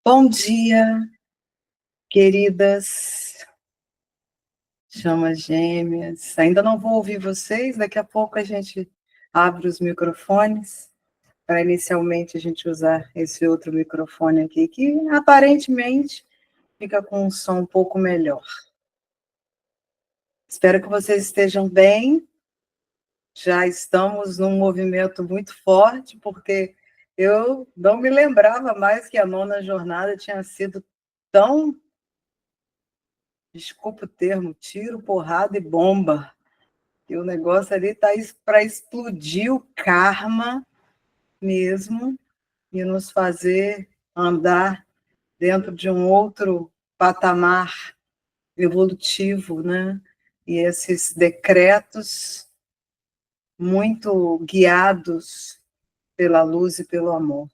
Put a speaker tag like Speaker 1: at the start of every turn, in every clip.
Speaker 1: Bom dia, queridas chamas gêmeas. Ainda não vou ouvir vocês, daqui a pouco a gente abre os microfones, para inicialmente a gente usar esse outro microfone aqui, que aparentemente fica com um som um pouco melhor. Espero que vocês estejam bem. Já estamos num movimento muito forte, porque eu não me lembrava mais que a 9ª jornada tinha sido tão, desculpa o termo, tiro, porrada e bomba. E o negócio ali está para explodir o karma mesmo e nos fazer andar dentro de um outro patamar evolutivo, né? E esses decretos muito guiados pela luz e pelo amor.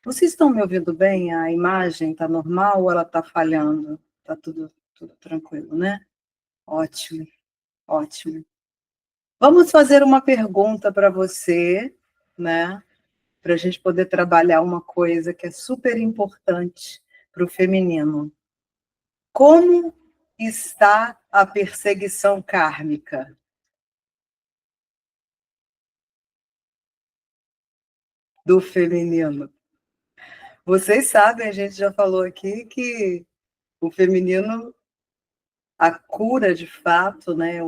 Speaker 1: Vocês estão me ouvindo bem? A imagem está normal ou ela está falhando? Está tudo tranquilo, né? Ótimo, ótimo. Vamos fazer uma pergunta para você, né? Para a gente poder trabalhar uma coisa que é super importante para o feminino. Como está a perseguição kármica do feminino? Vocês sabem, a gente já falou aqui que o feminino, a cura de fato, né?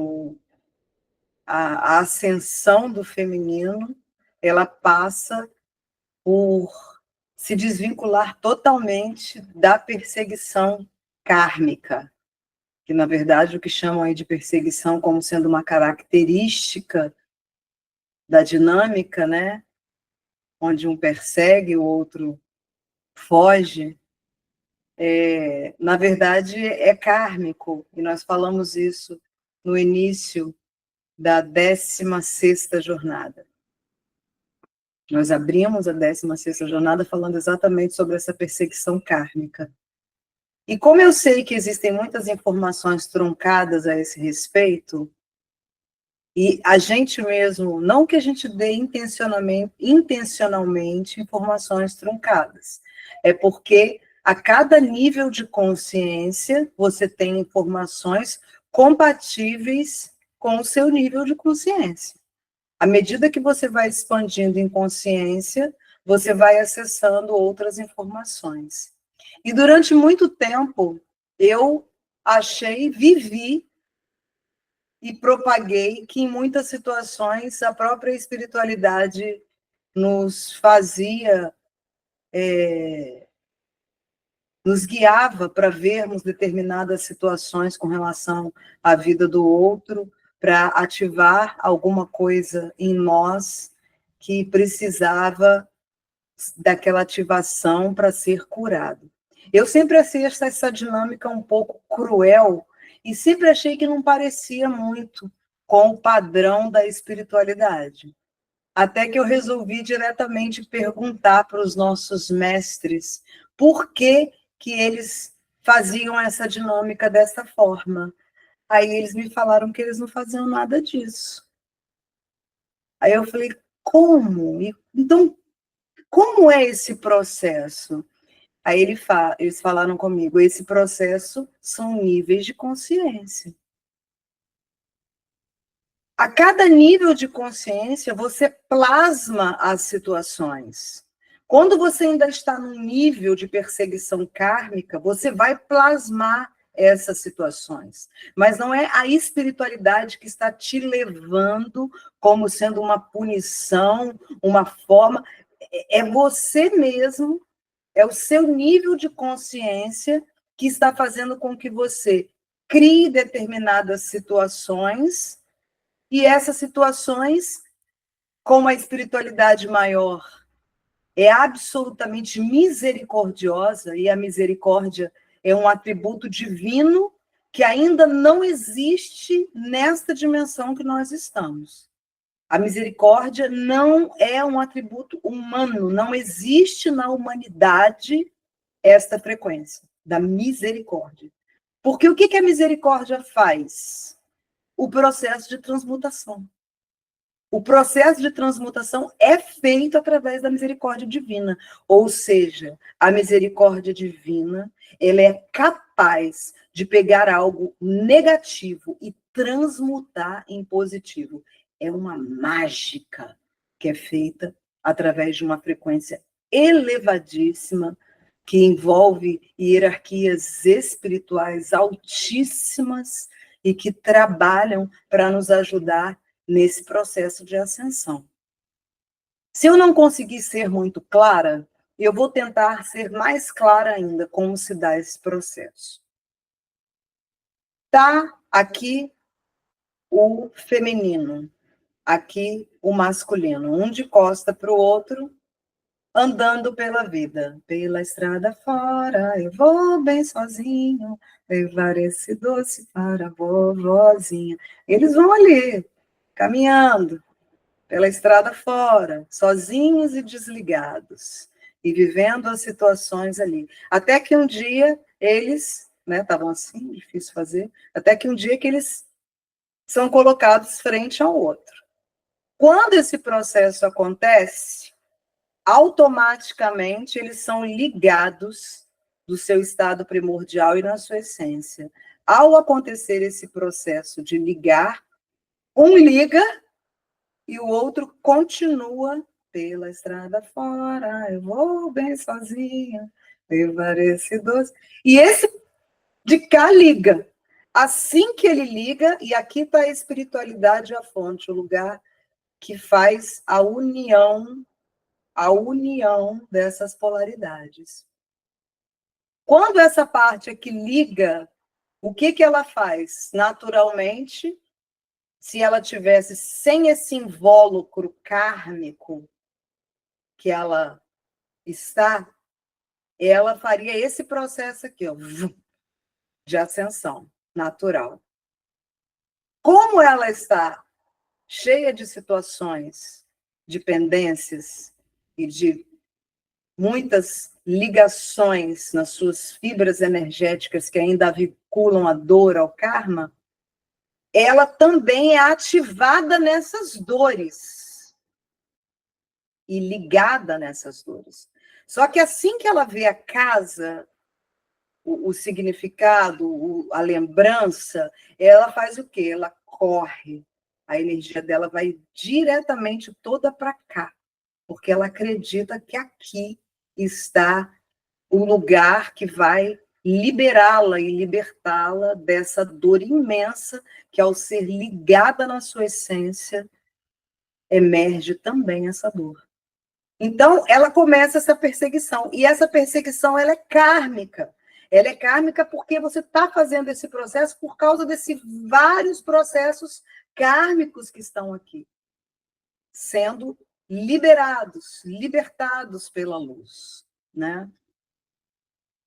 Speaker 1: A ascensão do feminino, ela passa por se desvincular totalmente da perseguição kármica, que, na verdade, o que chamam aí de perseguição como sendo uma característica da dinâmica, né? Onde um persegue, o outro foge, na verdade, é kármico, e nós falamos isso no início da 16ª jornada. Nós abrimos a 16ª jornada falando exatamente sobre essa perseguição kármica. E como eu sei que existem muitas informações truncadas a esse respeito, e a gente mesmo, não que a gente dê intencionalmente informações truncadas, é porque a cada nível de consciência você tem informações compatíveis com o seu nível de consciência. À medida que você vai expandindo em consciência, você vai acessando outras informações. E durante muito tempo, eu vivi e propaguei que, em muitas situações, a própria espiritualidade nos fazia, nos guiava para vermos determinadas situações com relação à vida do outro, para ativar alguma coisa em nós que precisava daquela ativação para ser curado. Eu sempre achei essa dinâmica um pouco cruel e sempre achei que não parecia muito com o padrão da espiritualidade. Até que eu resolvi diretamente perguntar para os nossos mestres por que eles faziam essa dinâmica dessa forma. Aí eles me falaram que eles não faziam nada disso. Aí eu falei, como? Então, como é esse processo? Aí eles falaram comigo, esse processo são níveis de consciência. A cada nível de consciência, você plasma as situações. Quando você ainda está num nível de perseguição kármica, você vai plasmar essas situações. Mas não é a espiritualidade que está te levando como sendo uma punição, uma forma. É você mesmo, é o seu nível de consciência que está fazendo com que você crie determinadas situações, e essas situações, como a espiritualidade maior é absolutamente misericordiosa, e a misericórdia é um atributo divino que ainda não existe nesta dimensão que nós estamos. A misericórdia não é um atributo humano, não existe na humanidade esta frequência da misericórdia. Porque o que a misericórdia faz? O processo de transmutação. O processo de transmutação é feito através da misericórdia divina, ou seja, a misericórdia divina, ela é capaz de pegar algo negativo e transmutar em positivo. É uma mágica que é feita através de uma frequência elevadíssima, que envolve hierarquias espirituais altíssimas e que trabalham para nos ajudar nesse processo de ascensão. Se eu não conseguir ser muito clara, eu vou tentar ser mais clara ainda como se dá esse processo. Tá aqui o feminino, aqui o masculino, um de costa para o outro, andando pela vida. Pela estrada fora, eu vou bem sozinho, levar esse doce para a vovozinha. Eles vão ali, caminhando pela estrada fora, sozinhos e desligados, e vivendo as situações ali. Até que um dia eles, né, estavam assim, difícil fazer, até que um dia que eles são colocados frente ao outro. Quando esse processo acontece, automaticamente eles são ligados do seu estado primordial e na sua essência. Ao acontecer esse processo de ligar, um liga e o outro continua pela estrada fora, eu vou bem sozinha, levar esse doce. E esse de cá liga. Assim que ele liga, e aqui está a espiritualidade, a fonte, o lugar que faz a união dessas polaridades. Quando essa parte aqui liga, o que ela faz? Naturalmente, se ela tivesse sem esse invólucro kármico que ela está, ela faria esse processo aqui, ó, de ascensão natural. Como ela está cheia de situações, de pendências e de muitas ligações nas suas fibras energéticas que ainda vinculam a dor ao karma, ela também é ativada nessas dores e ligada nessas dores. Só que assim que ela vê a casa, o significado, a lembrança, ela faz o quê? Ela corre. A energia dela vai diretamente toda para cá, porque ela acredita que aqui está o lugar que vai liberá-la e libertá-la dessa dor imensa que, ao ser ligada na sua essência, emerge também essa dor. Então, ela começa essa perseguição, e essa perseguição ela é kármica. Ela é kármica porque você está fazendo esse processo por causa desses vários processos kármicos que estão aqui, sendo liberados, libertados pela luz, né?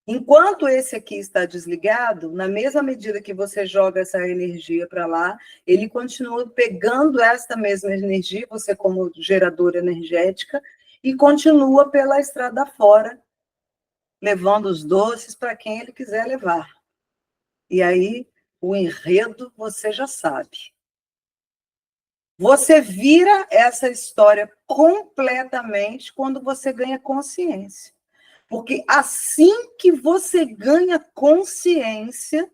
Speaker 1: Enquanto esse aqui está desligado, na mesma medida que você joga essa energia para lá, ele continua pegando esta mesma energia, você como geradora energética, e continua pela estrada fora, levando os doces para quem ele quiser levar. E aí, o enredo, você já sabe. Você vira essa história completamente quando você ganha consciência. Porque assim que você ganha consciência,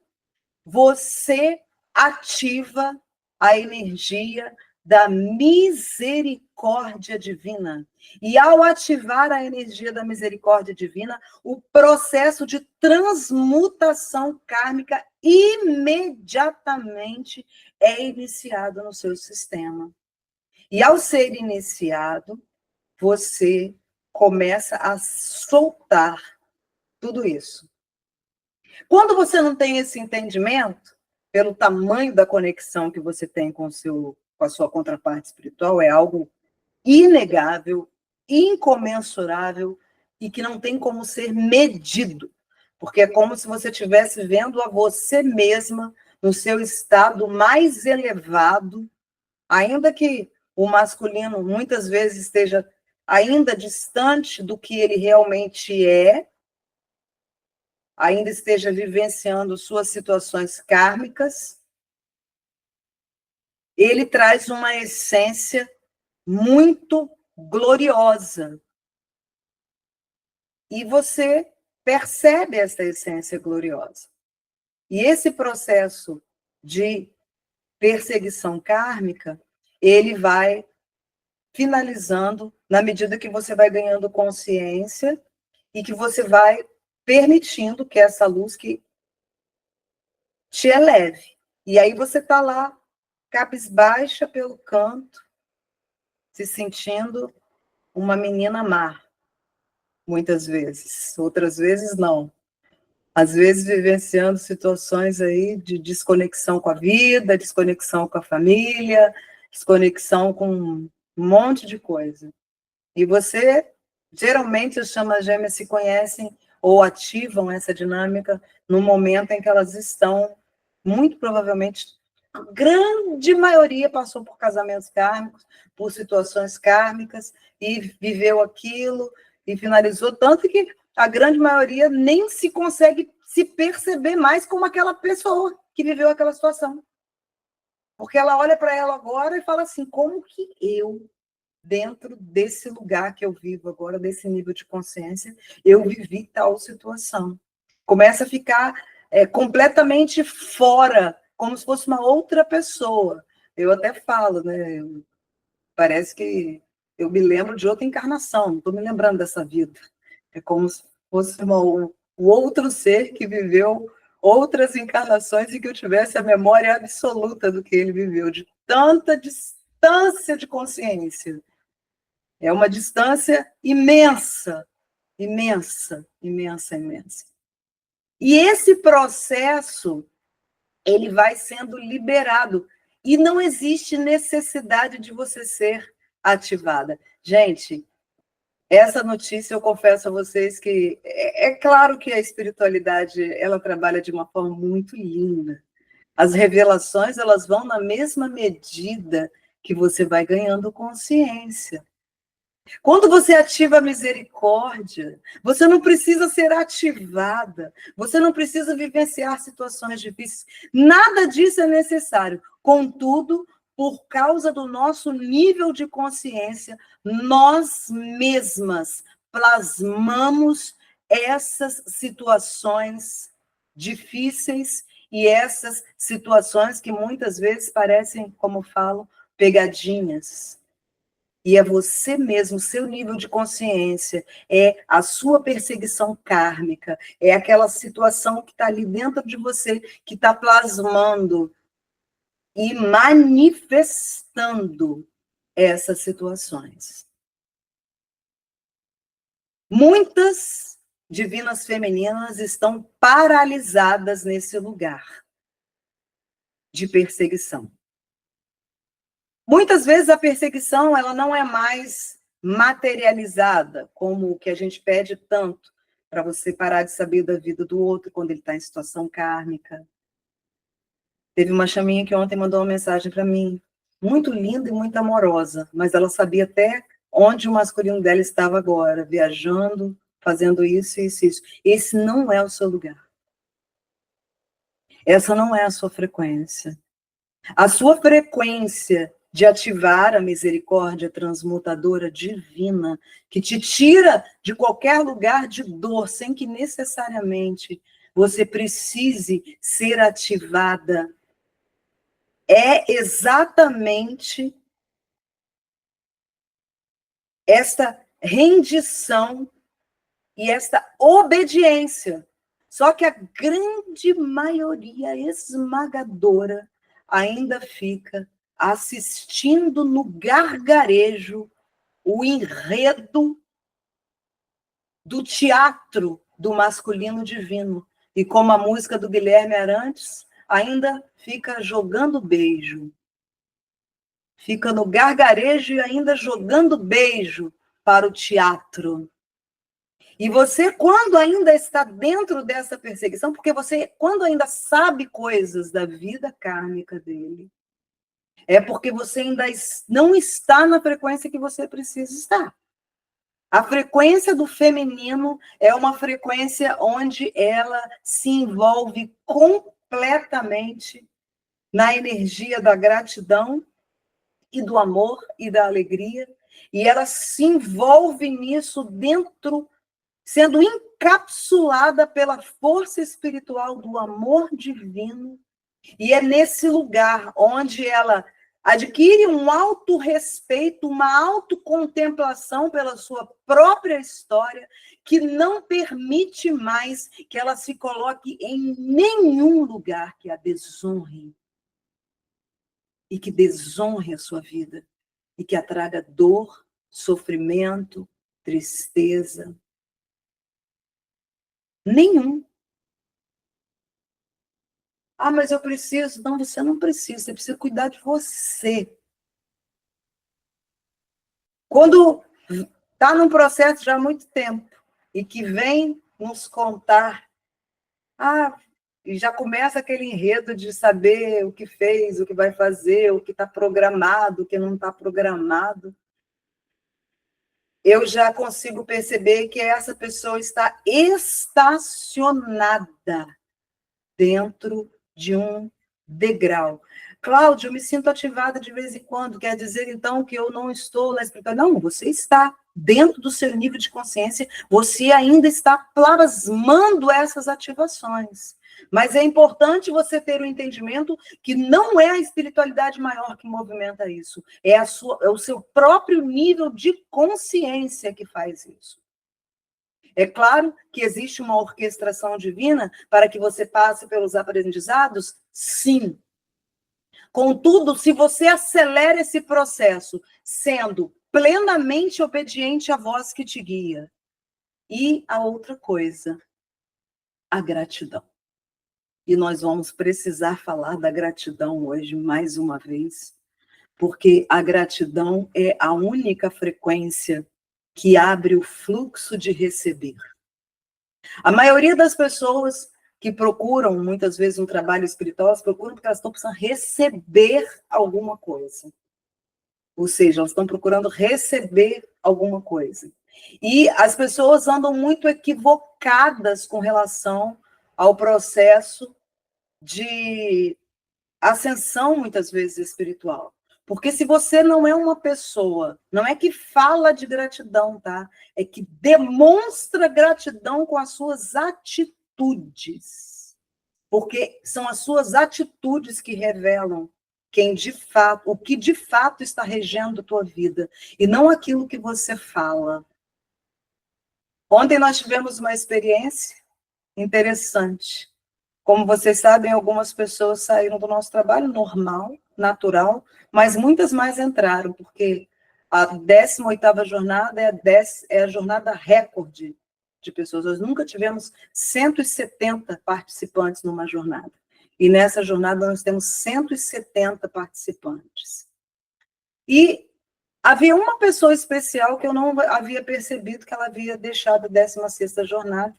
Speaker 1: você ativa a energia da misericórdia divina. E ao ativar a energia da misericórdia divina, o processo de transmutação kármica imediatamente é iniciado no seu sistema. E ao ser iniciado, você começa a soltar tudo isso. Quando você não tem esse entendimento, pelo tamanho da conexão que você tem com a sua contraparte espiritual, é algo inegável, incomensurável e que não tem como ser medido, porque é como se você estivesse vendo a você mesma no seu estado mais elevado, ainda que o masculino muitas vezes esteja ainda distante do que ele realmente é, ainda esteja vivenciando suas situações kármicas, ele traz uma essência muito gloriosa. E você percebe essa essência gloriosa. E esse processo de perseguição kármica, ele vai finalizando na medida que você vai ganhando consciência e que você vai permitindo que essa luz que te eleve. E aí você está lá, cabisbaixa pelo canto, se sentindo uma menina má, muitas vezes. Outras vezes, não. Às vezes, vivenciando situações aí de desconexão com a vida, desconexão com a família, desconexão com um monte de coisa. E você, geralmente, as chamas gêmeas se conhecem ou ativam essa dinâmica no momento em que elas estão, muito provavelmente, a grande maioria passou por casamentos kármicos, por situações kármicas, e viveu aquilo, e finalizou, tanto que a grande maioria nem se consegue se perceber mais como aquela pessoa que viveu aquela situação. Porque ela olha para ela agora e fala assim, como que eu, dentro desse lugar que eu vivo agora, desse nível de consciência, eu vivi tal situação. Começa a ficar completamente fora, como se fosse uma outra pessoa. Eu até falo, né? Parece que eu me lembro de outra encarnação, não estou me lembrando dessa vida. É como se fosse o outro ser que viveu outras encarnações e que eu tivesse a memória absoluta do que ele viveu, de tanta distância de consciência. É uma distância imensa, imensa, imensa, imensa. E esse processo, ele vai sendo liberado. E não existe necessidade de você ser ativada. Gente, essa notícia, eu confesso a vocês que é claro que a espiritualidade, ela trabalha de uma forma muito linda. As revelações, elas vão na mesma medida que você vai ganhando consciência. Quando você ativa a misericórdia, você não precisa ser ativada, você não precisa vivenciar situações difíceis, nada disso é necessário. Contudo, por causa do nosso nível de consciência, nós mesmas plasmamos essas situações difíceis e essas situações que muitas vezes parecem, como falo, pegadinhas. E é você mesmo, seu nível de consciência, é a sua perseguição kármica, é aquela situação que está ali dentro de você, que está plasmando e manifestando essas situações. Muitas divinas femininas estão paralisadas nesse lugar de perseguição. Muitas vezes a perseguição ela não é mais materializada, como o que a gente pede tanto, para você parar de saber da vida do outro quando ele está em situação kármica. Teve uma chaminha que ontem mandou uma mensagem para mim, muito linda e muito amorosa, mas ela sabia até onde o masculino dela estava agora, viajando, fazendo isso, isso, isso. Esse não é o seu lugar. Essa não é a sua frequência. A sua frequência de ativar a misericórdia transmutadora divina, que te tira de qualquer lugar de dor, sem que necessariamente você precise ser ativada, é exatamente esta rendição e esta obediência. Só que a grande maioria esmagadora ainda fica assistindo no gargarejo o enredo do teatro do masculino divino. E como a música do Guilherme Arantes, ainda fica jogando beijo. Fica no gargarejo e ainda jogando beijo para o teatro. E você, quando ainda está dentro dessa perseguição, porque você, quando ainda sabe coisas da vida kármica dele, é porque você ainda não está na frequência que você precisa estar. A frequência do feminino é uma frequência onde ela se envolve completamente na energia da gratidão e do amor e da alegria, e ela se envolve nisso dentro, sendo encapsulada pela força espiritual do amor divino, e é nesse lugar onde ela adquire um autorrespeito, uma autocontemplação pela sua própria história, que não permite mais que ela se coloque em nenhum lugar que a desonre, e que desonre a sua vida, e que a traga dor, sofrimento, tristeza. Nenhum. Ah, mas eu preciso. Não, você não precisa, você precisa cuidar de você. Quando está num processo já há muito tempo e que vem nos contar, e já começa aquele enredo de saber o que fez, o que vai fazer, o que está programado, o que não está programado, eu já consigo perceber que essa pessoa está estacionada dentro de um degrau. Cláudia, eu me sinto ativada de vez em quando, quer dizer, então, que eu não estou na espiritualidade? Não, você está dentro do seu nível de consciência, você ainda está plasmando essas ativações. Mas é importante você ter o entendimento que não é a espiritualidade maior que movimenta isso, é o seu próprio nível de consciência que faz isso. É claro que existe uma orquestração divina para que você passe pelos aprendizados? Sim. Contudo, se você acelera esse processo sendo plenamente obediente à voz que te guia. E a outra coisa, a gratidão. E nós vamos precisar falar da gratidão hoje mais uma vez, porque a gratidão é a única frequência que abre o fluxo de receber. A maioria das pessoas que procuram, muitas vezes, um trabalho espiritual, elas procuram porque elas estão precisando receber alguma coisa. Ou seja, elas estão procurando receber alguma coisa. E as pessoas andam muito equivocadas com relação ao processo de ascensão, muitas vezes, espiritual. Porque se você não é uma pessoa, não é que fala de gratidão, tá? É que demonstra gratidão com as suas atitudes. Porque são as suas atitudes que revelam quem de fato, o que de fato está regendo a tua vida, e não aquilo que você fala. Ontem nós tivemos uma experiência interessante. Como vocês sabem, algumas pessoas saíram do nosso trabalho normal, natural, mas muitas mais entraram, porque a 18ª jornada é a jornada recorde de pessoas. Nós nunca tivemos 170 participantes numa jornada. E nessa jornada nós temos 170 participantes. E havia uma pessoa especial que eu não havia percebido que ela havia deixado a 16ª jornada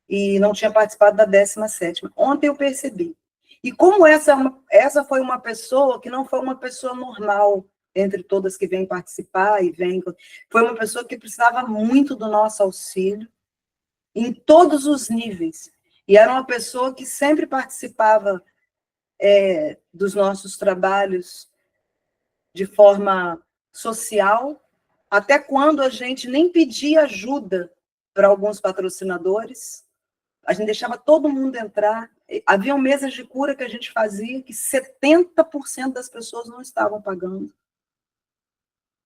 Speaker 1: e não tinha participado da 17ª. Ontem eu percebi. E como essa foi uma pessoa que não foi uma pessoa normal entre todas que vêm participar e vêm, foi uma pessoa que precisava muito do nosso auxílio em todos os níveis. E era uma pessoa que sempre participava dos nossos trabalhos de forma social, até quando a gente nem pedia ajuda para alguns patrocinadores. A gente deixava todo mundo entrar. Havia mesas de cura que a gente fazia que 70% das pessoas não estavam pagando.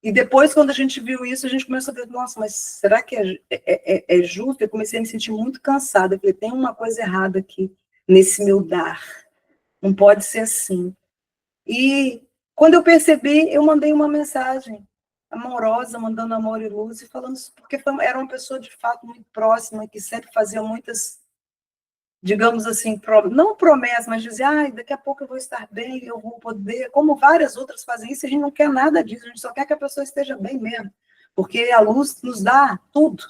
Speaker 1: E depois, quando a gente viu isso, a gente começou a ver, nossa, mas será que é justo? Eu comecei a me sentir muito cansada. Eu falei, tem uma coisa errada aqui nesse meu dar. Não pode ser assim. E quando eu percebi, eu mandei uma mensagem amorosa, mandando amor e luz, e falando isso, porque era uma pessoa de fato muito próxima, que sempre fazia muitas, digamos assim, não promessas, mas dizia, daqui a pouco eu vou estar bem, eu vou poder, como várias outras fazem isso, a gente não quer nada disso, a gente só quer que a pessoa esteja bem mesmo, porque a luz nos dá tudo.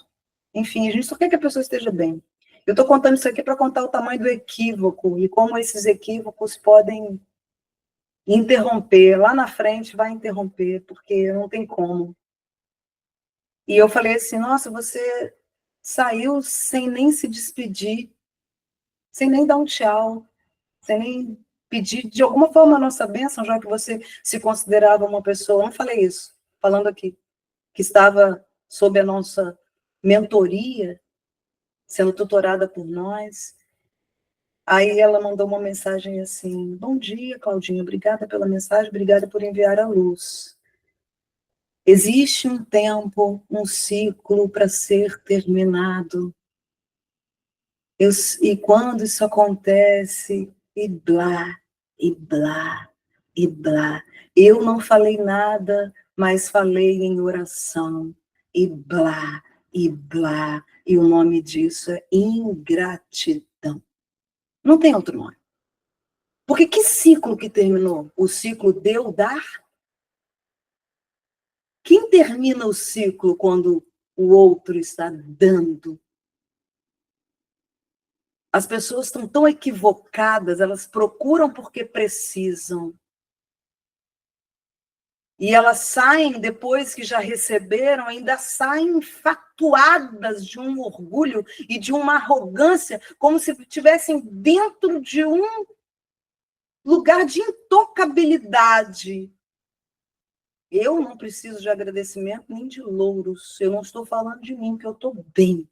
Speaker 1: Enfim, a gente só quer que a pessoa esteja bem. Eu estou contando isso aqui para contar o tamanho do equívoco e como esses equívocos podem interromper, lá na frente vai interromper, porque não tem como. E eu falei assim, nossa, você saiu sem nem se despedir, sem nem dar um tchau, sem nem pedir de alguma forma a nossa bênção, já que você se considerava uma pessoa, eu não falei isso, falando aqui, que estava sob a nossa mentoria, sendo tutorada por nós. Aí ela mandou uma mensagem assim: bom dia, Claudinha, obrigada pela mensagem, obrigada por enviar a luz. Existe um tempo, um ciclo para ser terminado. E quando isso acontece, e blá, e blá, e blá. Eu não falei nada, mas falei em oração, e blá, e blá. E o nome disso é ingratidão. Não tem outro nome. Porque que ciclo que terminou? O ciclo deu dar? Quem termina o ciclo quando o outro está dando? As pessoas estão tão equivocadas, elas procuram porque precisam. E elas saem, depois que já receberam, ainda saem infatuadas de um orgulho e de uma arrogância, como se estivessem dentro de um lugar de intocabilidade. Eu não preciso de agradecimento nem de louros. Eu não estou falando de mim, que eu estou bem.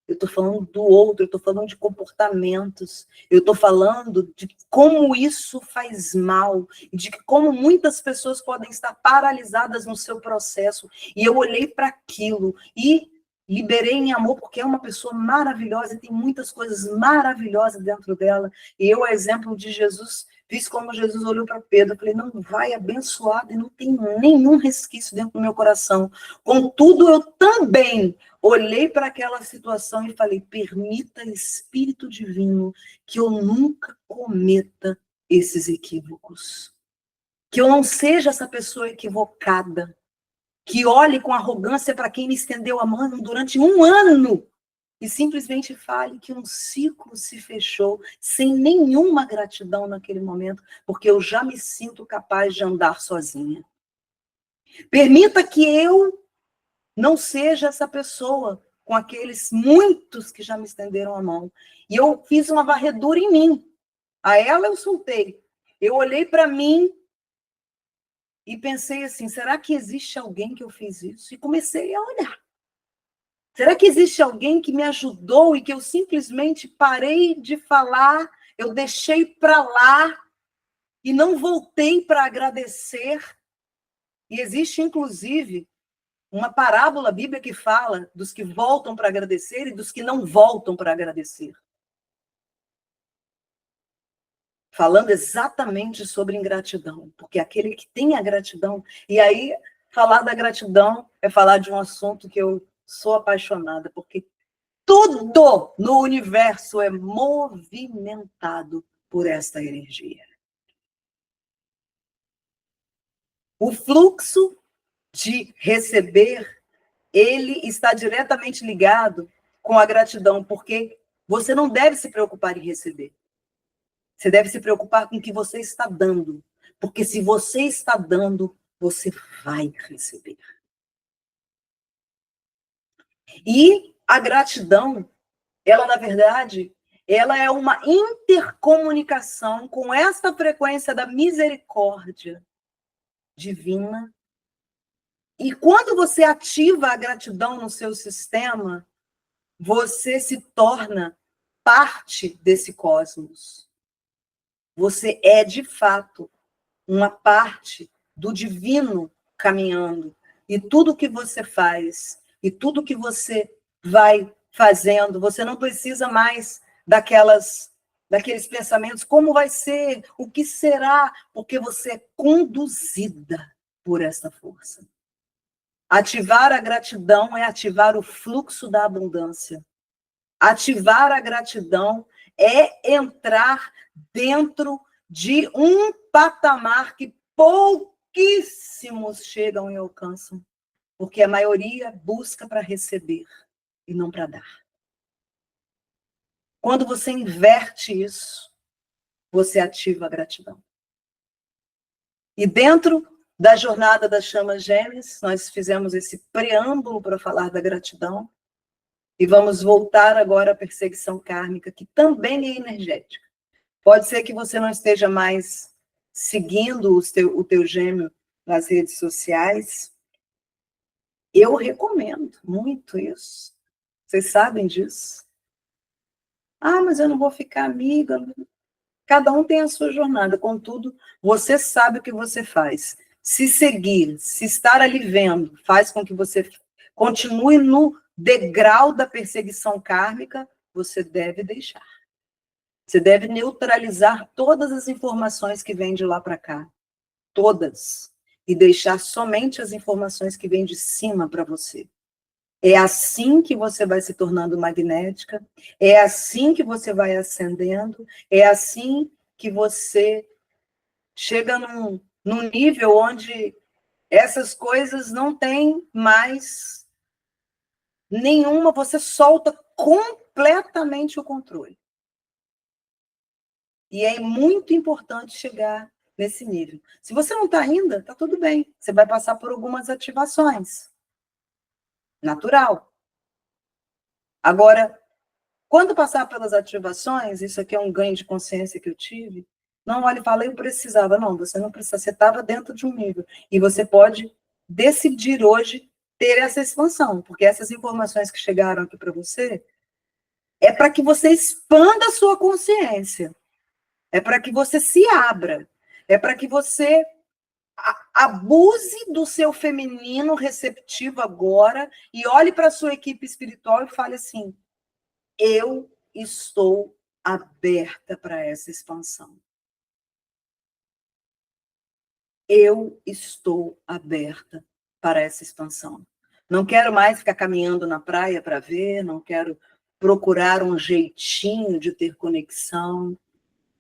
Speaker 1: Eu estou falando do outro, eu estou falando de comportamentos, eu estou falando de como isso faz mal, de como muitas pessoas podem estar paralisadas no seu processo. E eu olhei para aquilo e liberei em amor, porque é uma pessoa maravilhosa e tem muitas coisas maravilhosas dentro dela. E eu, a exemplo de Jesus, fiz como Jesus olhou para Pedro, eu falei, não vai abençoado e não tem nenhum resquício dentro do meu coração. Contudo, eu também olhei para aquela situação e falei, permita, Espírito Divino, que eu nunca cometa esses equívocos. Que eu não seja essa pessoa equivocada, que olhe com arrogância para quem me estendeu a mão durante um ano e simplesmente fale que um ciclo se fechou sem nenhuma gratidão naquele momento, porque eu já me sinto capaz de andar sozinha. Permita que eu não seja essa pessoa com aqueles muitos que já me estenderam a mão. E eu fiz uma varredura em mim. A ela eu soltei. Eu olhei para mim e pensei assim, será que existe alguém que eu fiz isso? E comecei a olhar. Será que existe alguém que me ajudou e que eu simplesmente parei de falar, eu deixei para lá e não voltei para agradecer? E existe, inclusive, uma parábola bíblica que fala dos que voltam para agradecer e dos que não voltam para agradecer. Falando exatamente sobre ingratidão, porque aquele que tem a gratidão, e aí falar da gratidão é falar de um assunto que eu sou apaixonada, porque tudo no universo é movimentado por esta energia. O fluxo de receber, ele está diretamente ligado com a gratidão, porque você não deve se preocupar em receber. Você deve se preocupar com o que você está dando. Porque se você está dando, você vai receber. E a gratidão, ela, na verdade, ela é uma intercomunicação com essa frequência da misericórdia divina. E quando você ativa a gratidão no seu sistema, você se torna parte desse cosmos. Você é, de fato, uma parte do divino caminhando. E tudo que você faz, e tudo que você vai fazendo, você não precisa mais daqueles pensamentos, como vai ser, o que será, porque você é conduzida por essa força. Ativar a gratidão é ativar o fluxo da abundância. Ativar a gratidão é entrar dentro de um patamar que pouquíssimos chegam e alcançam, porque a maioria busca para receber e não para dar. Quando você inverte isso, você ativa a gratidão. E dentro da jornada das chamas gêmeas, nós fizemos esse preâmbulo para falar da gratidão, e vamos voltar agora à perseguição kármica, que também é energética. Pode ser que você não esteja mais seguindo o teu gêmeo nas redes sociais. Eu recomendo muito isso. Vocês sabem disso? Ah, mas eu não vou ficar amiga. Cada um tem a sua jornada. Contudo, você sabe o que você faz. Se seguir, se estar ali vendo, faz com que você continue no degrau da perseguição kármica, você deve deixar. Você deve neutralizar todas as informações que vêm de lá para cá. Todas. E deixar somente as informações que vêm de cima para você. É assim que você vai se tornando magnética, é assim que você vai ascendendo, é assim que você chega num nível onde essas coisas não têm mais nenhuma, você solta completamente o controle. E é muito importante chegar nesse nível. Se você não está ainda, está tudo bem. Você vai passar por algumas ativações. Natural. Agora, quando passar pelas ativações, isso aqui é um ganho de consciência que eu tive, não olhe e fala, eu precisava. Não, você não precisa, você estava dentro de um nível. E você pode decidir hoje ter essa expansão, porque essas informações que chegaram aqui para você é para que você expanda a sua consciência, é para que você se abra, é para que você abuse do seu feminino receptivo agora e olhe para a sua equipe espiritual e fale assim, eu estou aberta para essa expansão. Eu estou aberta para essa expansão. Não quero mais ficar caminhando na praia para ver, não quero procurar um jeitinho de ter conexão.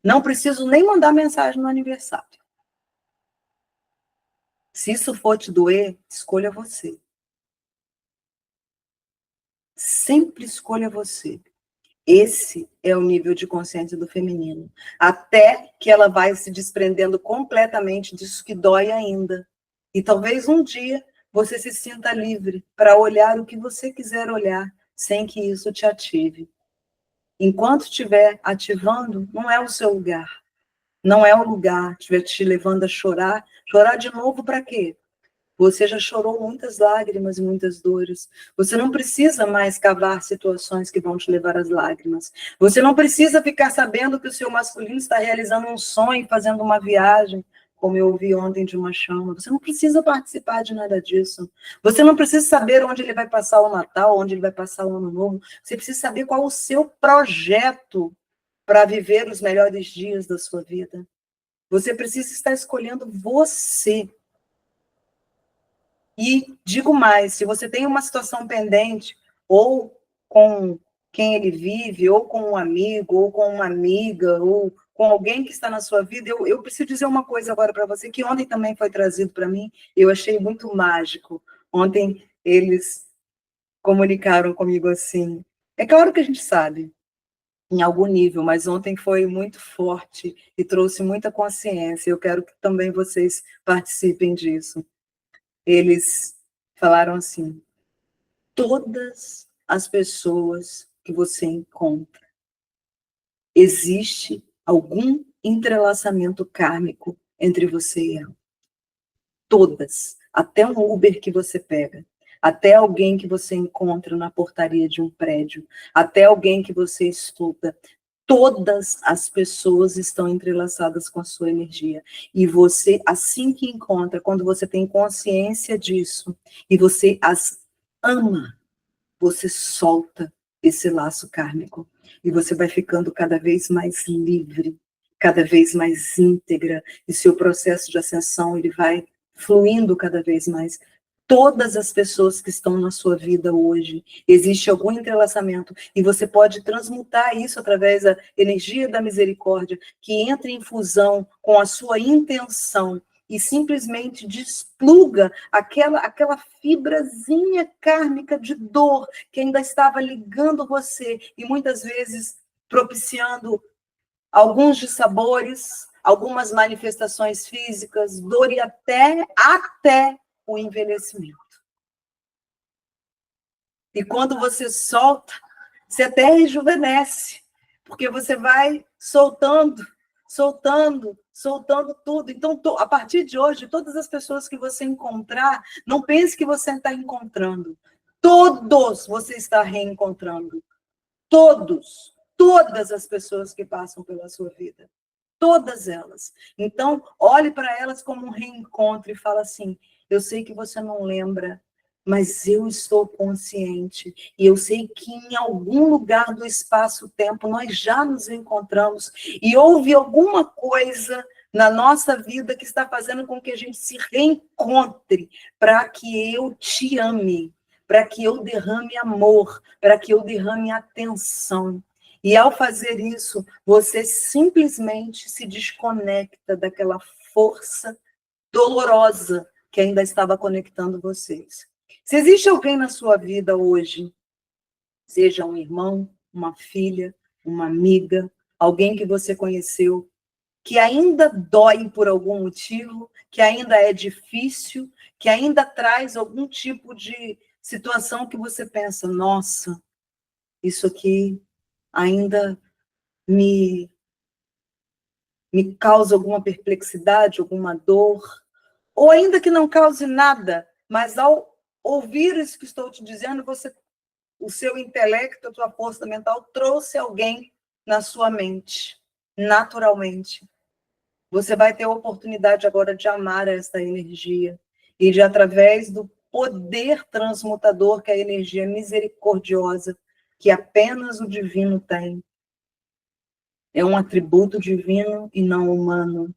Speaker 1: Não preciso nem mandar mensagem no aniversário. Se isso for te doer, escolha você. Sempre escolha você. Esse é o nível de consciência do feminino. Até que ela vai se desprendendo completamente disso que dói ainda. E talvez um dia você se sinta livre para olhar o que você quiser olhar, sem que isso te ative. Enquanto estiver ativando, não é o seu lugar. Não é o lugar, estiver te levando a chorar. Chorar de novo para quê? Você já chorou muitas lágrimas e muitas dores. Você não precisa mais cavar situações que vão te levar às lágrimas. Você não precisa ficar sabendo que o seu masculino está realizando um sonho, fazendo uma viagem, como eu ouvi ontem de uma chama. Você não precisa participar de nada disso. Você não precisa saber onde ele vai passar o Natal, onde ele vai passar o Ano Novo. Você precisa saber qual o seu projeto para viver os melhores dias da sua vida. Você precisa estar escolhendo você. E digo mais, se você tem uma situação pendente, ou com quem ele vive, ou com um amigo, ou com uma amiga, ou com alguém que está na sua vida, eu preciso dizer uma coisa agora para você, que ontem também foi trazido para mim, eu achei muito mágico. Ontem eles comunicaram comigo assim. É claro que a gente sabe, em algum nível, mas ontem foi muito forte e trouxe muita consciência. Eu quero que também vocês participem disso. Eles falaram assim, todas as pessoas que você encontra, existe algum entrelaçamento kármico entre você e ela. Todas. Até um Uber que você pega. Até alguém que você encontra na portaria de um prédio. Até alguém que você estuda. Todas as pessoas estão entrelaçadas com a sua energia. E você, assim que encontra, quando você tem consciência disso, e você as ama, você solta esse laço kármico. E você vai ficando cada vez mais livre, cada vez mais íntegra. E seu processo de ascensão, ele vai fluindo cada vez mais. Todas as pessoas que estão na sua vida hoje, existe algum entrelaçamento, e você pode transmutar isso através da energia da misericórdia, que entra em fusão com a sua intenção, e simplesmente despluga aquela fibrazinha kármica de dor que ainda estava ligando você, e muitas vezes propiciando alguns dissabores, algumas manifestações físicas, dor e até o envelhecimento. E quando você solta, você até rejuvenesce, porque você vai soltando soltando tudo. Então, a partir de hoje, todas as pessoas que você encontrar, não pense que você está encontrando. Todos você está reencontrando. Todas as pessoas que passam pela sua vida. Todas elas. Então, olhe para elas como um reencontro e fala assim: eu sei que você não lembra, mas eu estou consciente. E eu sei que em algum lugar do espaço-tempo nós já nos encontramos e houve alguma coisa na nossa vida que está fazendo com que a gente se reencontre para que eu te ame, para que eu derrame amor, para que eu derrame atenção. E ao fazer isso, você simplesmente se desconecta daquela força dolorosa que ainda estava conectando vocês. Se existe alguém na sua vida hoje, seja um irmão, uma filha, uma amiga, alguém que você conheceu, que ainda dói por algum motivo, que ainda é difícil, que ainda traz algum tipo de situação que você pensa, nossa, isso aqui ainda me causa alguma perplexidade, alguma dor, ou ainda que não cause nada, mas ao ouvir isso que estou te dizendo, o seu intelecto, a sua força mental trouxe alguém na sua mente, naturalmente. Você vai ter a oportunidade agora de amar essa energia e de, através do poder transmutador que a energia misericordiosa, que apenas o divino tem, é um atributo divino e não humano.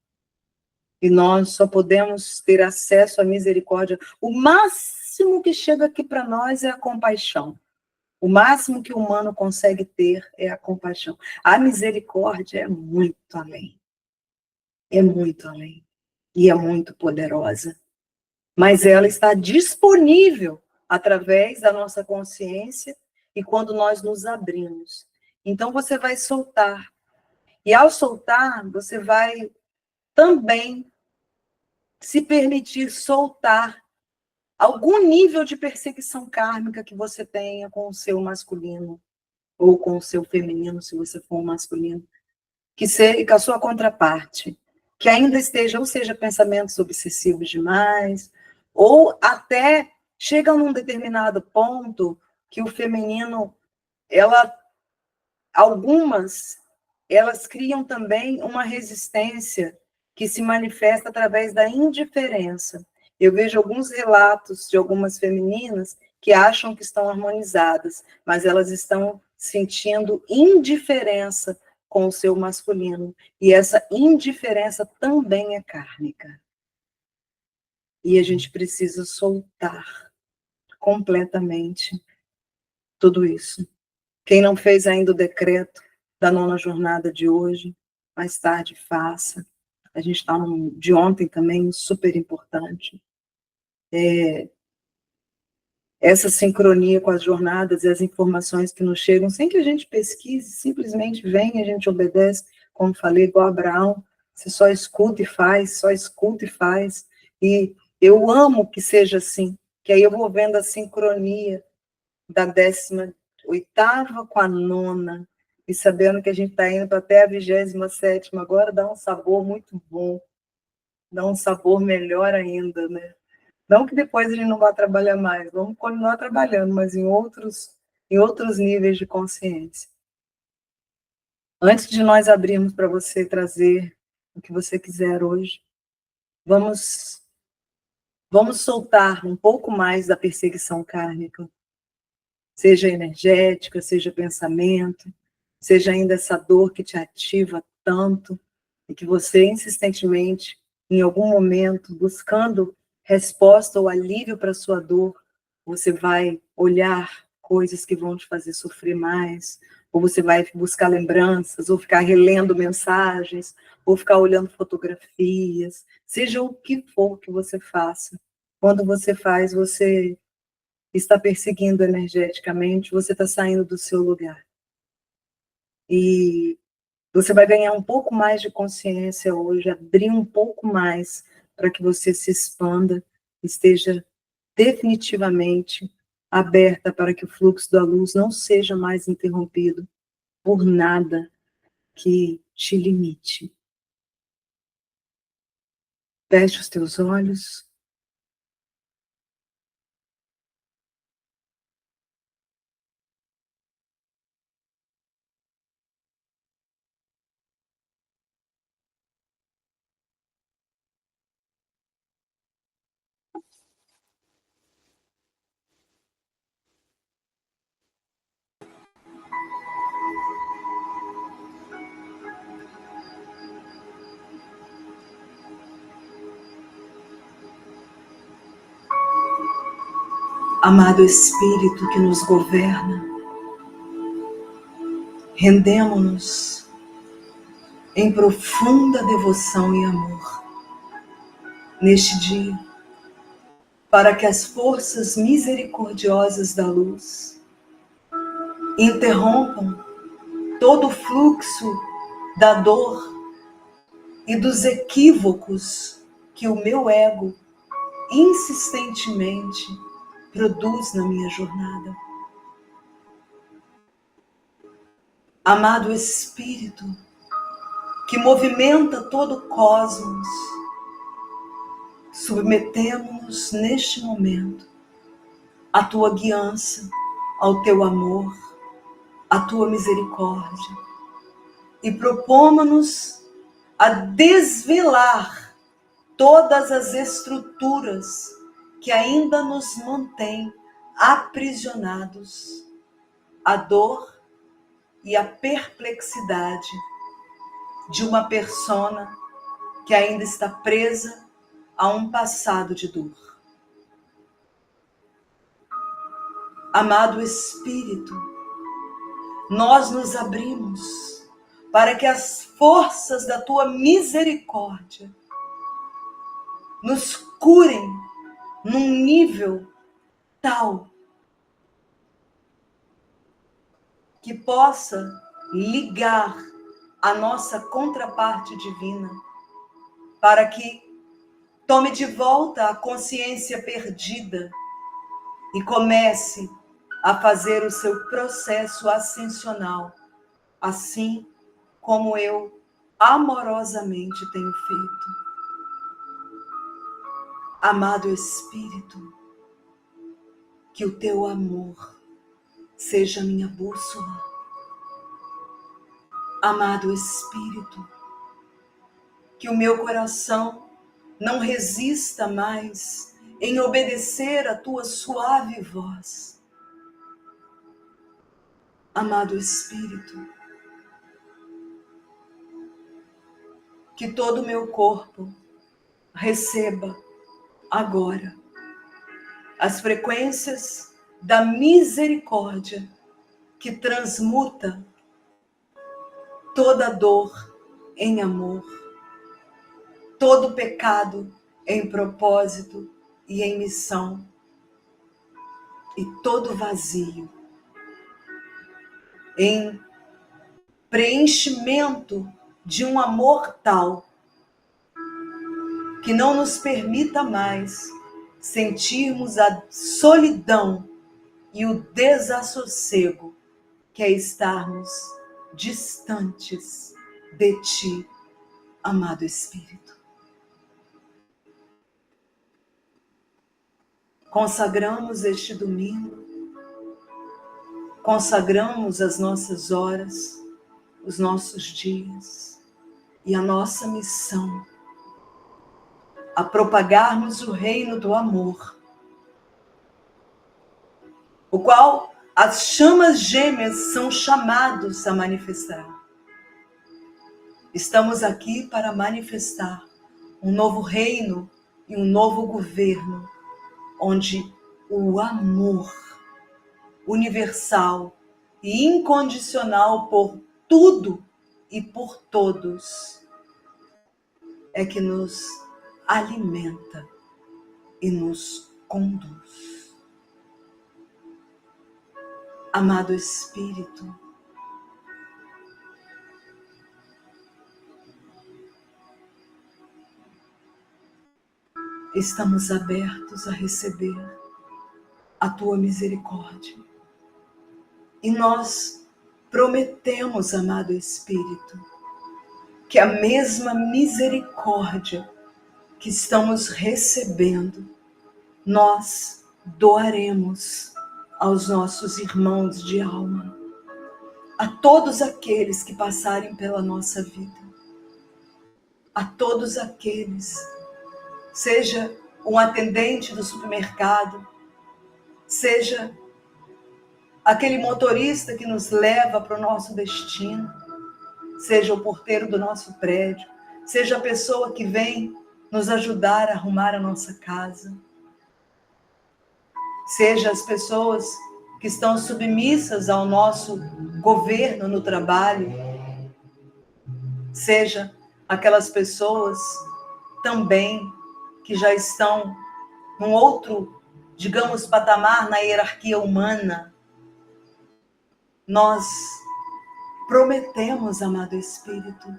Speaker 1: E nós só podemos ter acesso à misericórdia. O máximo que chega aqui para nós é a compaixão. O máximo que o humano consegue ter é a compaixão. A misericórdia é muito além. É muito além. E é muito poderosa. Mas ela está disponível através da nossa consciência e quando nós nos abrimos. Então você vai soltar. E ao soltar, você vai também se permitir soltar algum nível de perseguição kármica que você tenha com o seu masculino, ou com o seu feminino, se você for um masculino, que seja com a sua contraparte, que ainda esteja, ou seja, pensamentos obsessivos demais, ou até chega num determinado ponto que o feminino, algumas, elas criam também uma resistência que se manifesta através da indiferença. Eu vejo alguns relatos de algumas femininas que acham que estão harmonizadas, mas elas estão sentindo indiferença com o seu masculino. E essa indiferença também é kármica. E a gente precisa soltar completamente tudo isso. Quem não fez ainda o decreto da 9ª jornada de hoje, mais tarde faça. A gente está de ontem também, super importante. Essa sincronia com as jornadas e as informações que nos chegam, sem que a gente pesquise, simplesmente vem, a gente obedece, como falei, igual a Abraão, você só escuta e faz, só escuta e faz. E eu amo que seja assim, que aí eu vou vendo a sincronia da 18ª com a 9ª, e sabendo que a gente está indo até a 27ª, agora dá um sabor muito bom, dá um sabor melhor ainda, né? Não que depois a gente não vá trabalhar mais, vamos continuar trabalhando, mas em outros níveis de consciência. Antes de nós abrirmos para você trazer o que você quiser hoje, vamos soltar um pouco mais da perseguição kármica, seja energética, seja pensamento, seja ainda essa dor que te ativa tanto, e que você insistentemente, em algum momento, buscando resposta ou alívio para a sua dor, você vai olhar coisas que vão te fazer sofrer mais, ou você vai buscar lembranças, ou ficar relendo mensagens, ou ficar olhando fotografias, seja o que for que você faça. Quando você faz, você está perseguindo energeticamente, você está saindo do seu lugar. E você vai ganhar um pouco mais de consciência hoje, abrir um pouco mais para que você se expanda, esteja definitivamente aberta para que o fluxo da luz não seja mais interrompido por nada que te limite. Feche os teus olhos. Amado Espírito que nos governa, rendemo-nos em profunda devoção e amor neste dia, para que as forças misericordiosas da luz interrompam todo o fluxo da dor e dos equívocos que o meu ego insistentemente produz na minha jornada. Amado Espírito, que movimenta todo o cosmos, submetemo-nos neste momento à tua guiança, ao teu amor, à tua misericórdia, e propomos-nos a desvelar todas as estruturas que ainda nos mantêm aprisionados, a dor e a perplexidade de uma persona que ainda está presa a um passado de dor. Amado Espírito, nós nos abrimos para que as forças da tua misericórdia nos curem num nível tal que possa ligar a nossa contraparte divina, para que tome de volta a consciência perdida e comece a fazer o seu processo ascensional, assim como eu amorosamente tenho feito. Amado Espírito, que o teu amor seja minha bússola. Amado Espírito, que o meu coração não resista mais em obedecer a tua suave voz. Amado Espírito, que todo o meu corpo receba agora as frequências da misericórdia que transmuta toda dor em amor, todo pecado em propósito e em missão, e todo vazio em preenchimento de um amor tal que não nos permita mais sentirmos a solidão e o desassossego que é estarmos distantes de ti, amado Espírito. Consagramos este domingo, consagramos as nossas horas, os nossos dias e a nossa missão a propagarmos o reino do amor, o qual as chamas gêmeas são chamados a manifestar. Estamos aqui para manifestar um novo reino e um novo governo, onde o amor universal e incondicional por tudo e por todos é que nos alimenta e nos conduz. Amado Espírito, estamos abertos a receber a tua misericórdia. E nós prometemos, amado Espírito, que a mesma misericórdia que estamos recebendo, nós doaremos aos nossos irmãos de alma, a todos aqueles que passarem pela nossa vida, a todos aqueles, seja um atendente do supermercado, seja aquele motorista que nos leva para o nosso destino, seja o porteiro do nosso prédio, seja a pessoa que vem nos ajudar a arrumar a nossa casa, seja as pessoas que estão submissas ao nosso governo no trabalho, seja aquelas pessoas também que já estão num outro, digamos, patamar na hierarquia humana. Nós prometemos, amado Espírito,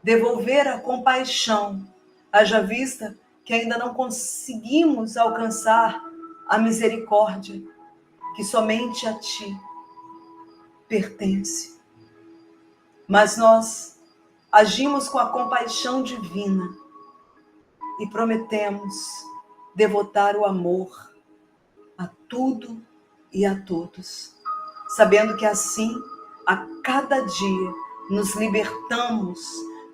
Speaker 1: devolver a compaixão, haja vista que ainda não conseguimos alcançar a misericórdia que somente a Ti pertence. Mas nós agimos com a compaixão divina e prometemos devotar o amor a tudo e a todos, sabendo que assim, a cada dia, nos libertamos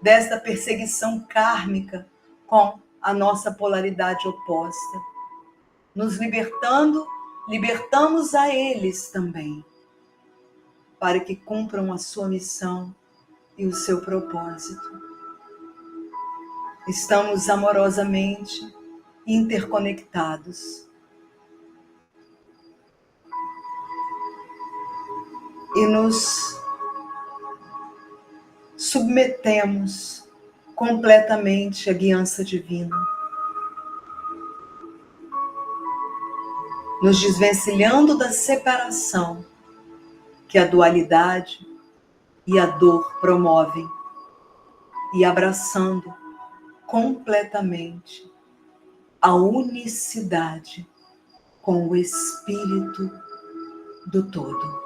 Speaker 1: desta perseguição kármica com a nossa polaridade oposta. Nos libertando, libertamos a eles também, para que cumpram a sua missão e o seu propósito. Estamos amorosamente interconectados. E nos submetemos completamente à guiança divina, nos desvencilhando da separação que a dualidade e a dor promovem e abraçando completamente a unicidade com o Espírito do todo.